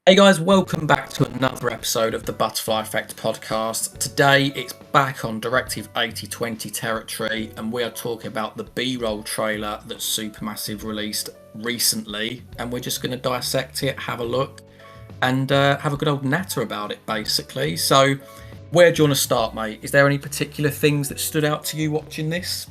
Hey guys, welcome back to another episode of the Butterfly Effect podcast. Today it's back on Directive 8020 territory and we are talking about the B-roll trailer that Supermassive released recently, and we're just going to dissect it, have a look and have a good old natter about it basically. So where do you want to start, mate? Is there any particular things that stood out to you watching this?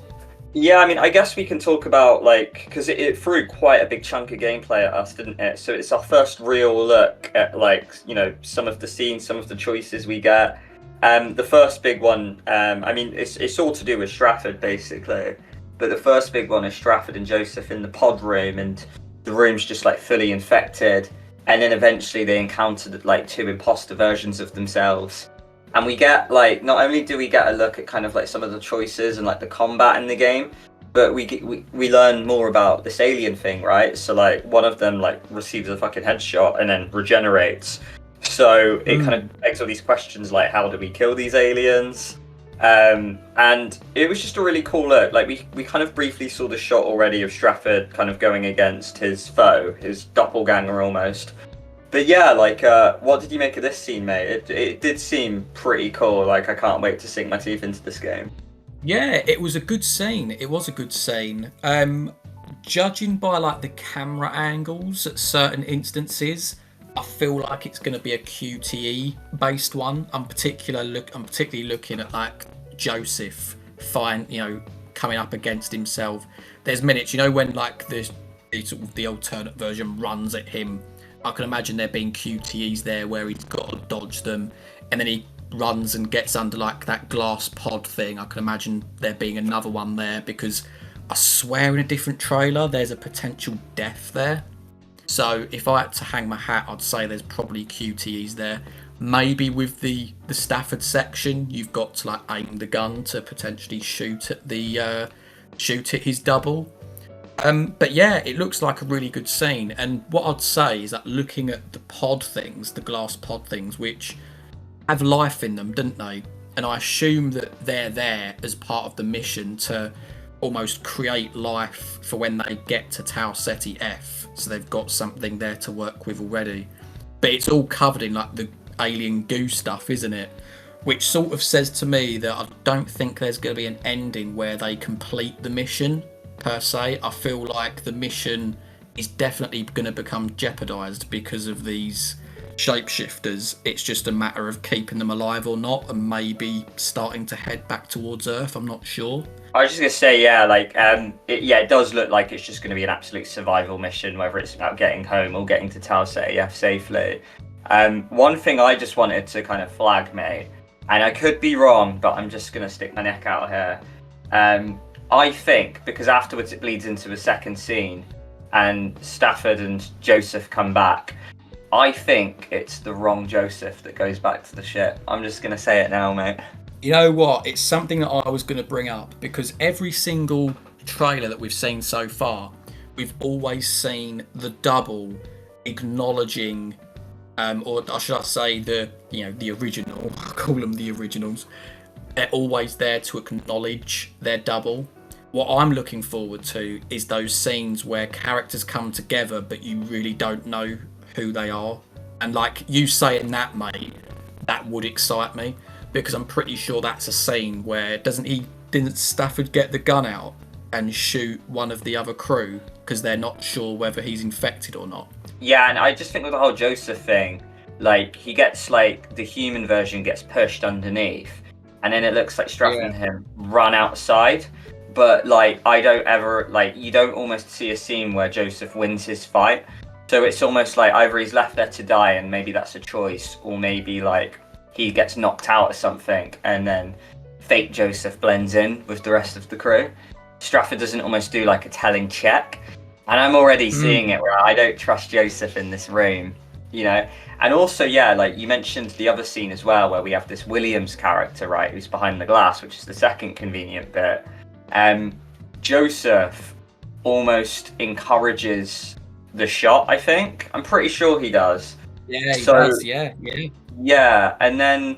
Yeah, I mean, I guess we can talk about, like, because it threw quite a big chunk of gameplay at us, didn't it? So it's our first real look at, like, some of the scenes, some of the choices we get. The first big one, I mean, it's all to do with Stratford, basically. But the first big one is Stratford and Joseph in the pod room, and the room's just, like, fully infected. And then eventually they encountered, like, two imposter versions of themselves. And we get, like, not only do we get a look at kind of like some of the choices and like the combat in the game, but we learn more about this alien thing, right? So like one of them like receives a fucking headshot and then regenerates. So it kind of begs all these questions like, how do we kill these aliens? And it was just a really cool look. Like we kind of briefly saw the shot already of Stratford kind of going against his foe, his doppelganger almost. But yeah, like, what did you make of this scene, mate? It did seem pretty cool. Like, I can't wait to sink my teeth into this game. Yeah, it was a good scene. It was a good scene. Judging by like the camera angles at certain instances, I feel like it's going to be a QTE based one. I'm particularly looking at like Joseph coming up against himself. There's minutes, when like the alternate version runs at him. I can imagine there being QTEs there where he's got to dodge them, and then he runs and gets under like that glass pod thing. I can imagine there being another one there, because I swear in a different trailer there's a potential death there. So if I had to hang my hat, I'd say there's probably QTEs there. Maybe with the Stafford section, you've got to like aim the gun to potentially shoot at his double. But yeah, it looks like a really good scene. And what I'd say is that looking at the pod things, the glass pod things, which have life in them, don't they? And I assume that they're there as part of the mission to almost create life for when they get to Tau Ceti F. So they've got something there to work with already. But it's all covered in like the alien goo stuff, isn't it? Which sort of says to me that I don't think there's going to be an ending where they complete the mission. Per se, I feel like the mission is definitely going to become jeopardized because of these shapeshifters. It's just a matter of keeping them alive or not, and maybe starting to head back towards Earth. I'm not sure. I was just gonna say, yeah, like, it does look like it's just gonna be an absolute survival mission, whether it's about getting home or getting to Tau Ceti F safely. One thing I just wanted to kind of flag, mate, and I could be wrong, but I'm just gonna stick my neck out here. I think, because afterwards it bleeds into a second scene and Stafford and Joseph come back, I think it's the wrong Joseph that goes back to the ship. I'm just going to say it now, mate. You know what? It's something that I was going to bring up, because every single trailer that we've seen so far, we've always seen the double acknowledging, or should I say the original, I call them the originals. They're always there to acknowledge their double. What I'm looking forward to is those scenes where characters come together but you really don't know who they are. And like you saying that, mate, that would excite me, because I'm pretty sure that's a scene where didn't Stafford get the gun out and shoot one of the other crew because they're not sure whether he's infected or not. Yeah, and I just think with the whole Joseph thing, like he gets like the human version gets pushed underneath, and then it looks like Stratford and him run outside. But like I don't ever you don't almost see a scene where Joseph wins his fight. So it's almost like either he's left there to die and maybe that's a choice, or maybe like he gets knocked out or something and then fake Joseph blends in with the rest of the crew. Stratford doesn't almost do like a telling check. And I'm already seeing it where I don't trust Joseph in this room, And also, yeah, like you mentioned the other scene as well, where we have this Williams character, right, who's behind the glass, which is the second convenient bit. Joseph almost encourages the shot, I think. I'm pretty sure he does. Yeah, he does, yeah. Yeah, and then,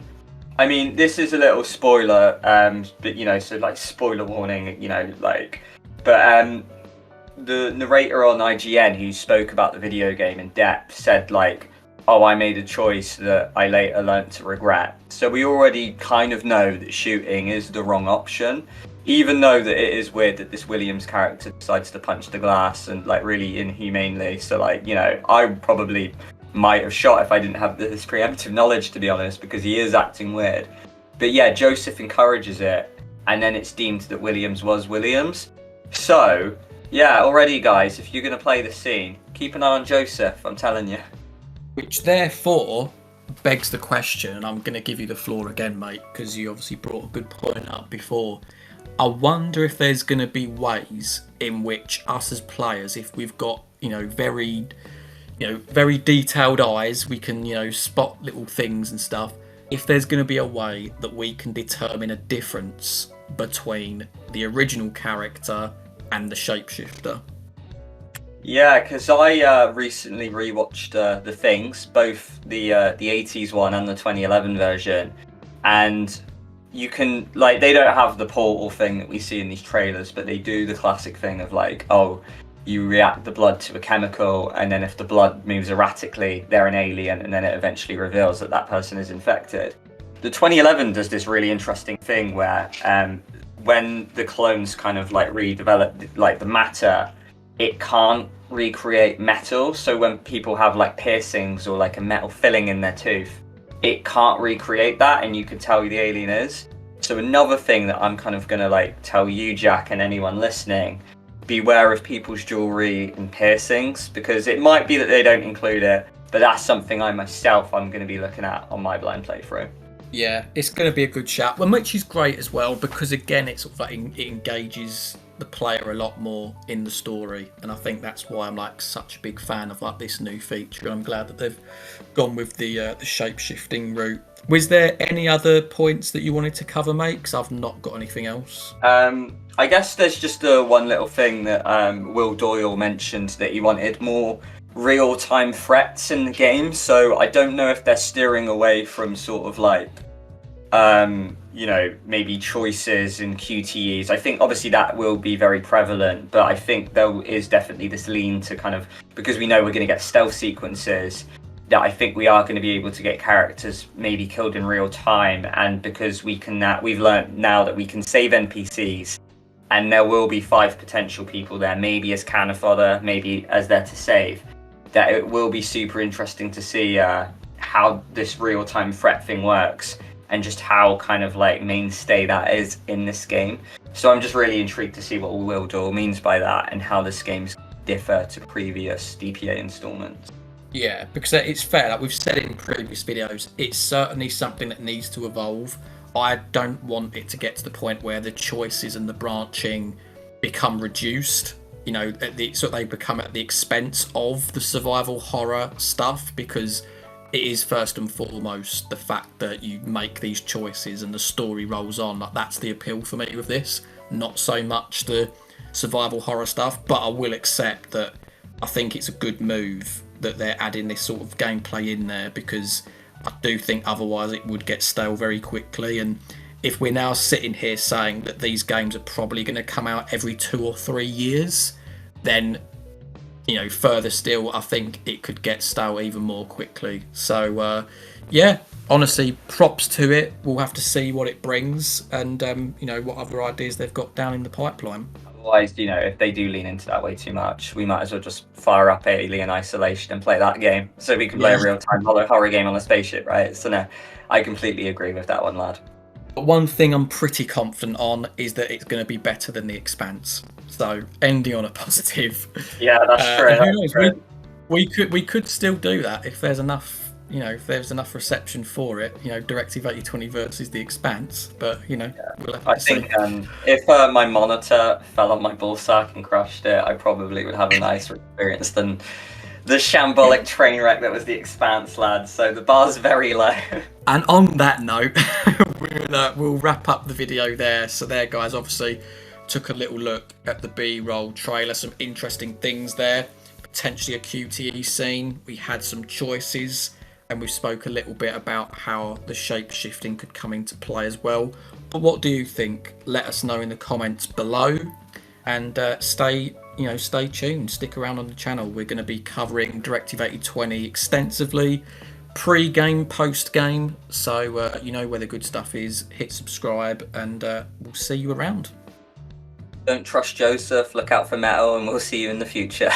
I mean, this is a little spoiler, but, so like spoiler warning, but the narrator on IGN who spoke about the video game in depth said, like, oh, I made a choice that I later learned to regret. So we already kind of know that shooting is the wrong option, even though that it is weird that this Williams character decides to punch the glass and like really inhumanely. So like, you know, I probably might have shot if I didn't have this preemptive knowledge, to be honest, because he is acting weird. But yeah, Joseph encourages it, and then it's deemed that Williams was Williams. So yeah, already guys, if you're going to play the scene, keep an eye on Joseph, I'm telling you. Which therefore begs the question, and I'm going to give you the floor again, mate, because you obviously brought a good point up before. I wonder if there's going to be ways in which us as players, if we've got, very detailed eyes, we can, spot little things and stuff. If there's going to be a way that we can determine a difference between the original character and the shapeshifter. Yeah, because I recently rewatched The Things, both the 80s one and the 2011 version, and you can, like, they don't have the portal thing that we see in these trailers, but they do the classic thing of like, oh, you react the blood to a chemical, and then if the blood moves erratically, they're an alien, and then it eventually reveals that that person is infected. The 2011 does this really interesting thing where when the clones kind of like redevelop like the matter, it can't recreate metal. So when people have like piercings or like a metal filling in their tooth, it can't recreate that, and you can tell who the alien is. So another thing that I'm kind of gonna like tell you, Jack, and anyone listening, beware of people's jewelry and piercings, because it might be that they don't include it, but that's something I'm going to be looking at on my blind playthrough. Yeah, it's going to be a good shout, which is great as well, because again, it sort of like it engages the player a lot more in the story, and I think that's why I'm like such a big fan of like this new feature. I'm glad that they've gone with the shape-shifting route. Was there any other points that you wanted to cover, mate? Because I've not got anything else. I guess there's just one little thing that Will Doyle mentioned, that he wanted more real-time threats in the game. So I don't know if they're steering away from sort of like, maybe choices and QTEs. I think obviously that will be very prevalent, but I think there is definitely this lean to kind of, because we know we're going to get stealth sequences, that I think we are going to be able to get characters maybe killed in real time, and because we've learned now that we can save NPCs, and there will be 5 potential people there, maybe as cannon fodder, maybe as there to save, that it will be super interesting to see how this real-time threat thing works, and just how kind of like mainstay that is in this game. So I'm just really intrigued to see what Will Doyle means by that, and how this game's differ to previous DPA installments. Yeah, because it's fair, like we've said in previous videos, it's certainly something that needs to evolve. I don't want it to get to the point where the choices and the branching become reduced, so they become at the expense of the survival horror stuff, because it is first and foremost the fact that you make these choices and the story rolls on. Like, that's the appeal for me with this, not so much the survival horror stuff. But I will accept that I think it's a good move that they're adding this sort of gameplay in there, because I do think otherwise it would get stale very quickly. And if we're now sitting here saying that these games are probably going to come out every 2 or 3 years, then further still, I think it could get stale even more quickly. So honestly, props to it. We'll have to see what it brings, and what other ideas they've got down in the pipeline. Otherwise, if they do lean into that way too much, we might as well just fire up Alien Isolation and play that game, so we can play a real-time horror game on a spaceship, right? So no, I completely agree with that one, lad. But one thing I'm pretty confident on is that it's going to be better than The Expanse. So ending on a positive. Yeah, that's true. Who knows? We could still do that if there's enough. If there's enough reception for it, Directive 8020 versus The Expanse, but we'll have to see. I think if my monitor fell on my ballsack and crushed it, I probably would have a nicer experience than the shambolic train wreck that was The Expanse, lads. So the bar's very low. And on that note, we'll wrap up the video there. So there, guys, obviously took a little look at the B-roll trailer, some interesting things there, potentially a QTE scene. We had some choices, and we spoke a little bit about how the shape shifting could come into play as well. But what do you think? Let us know in the comments below, and stay stay tuned, stick around on the channel. We're going to be covering Directive 8020 extensively, pre-game, post-game. So you know where the good stuff is. Hit subscribe, and we'll see you around. Don't trust Joseph, look out for metal, and we'll see you in the future.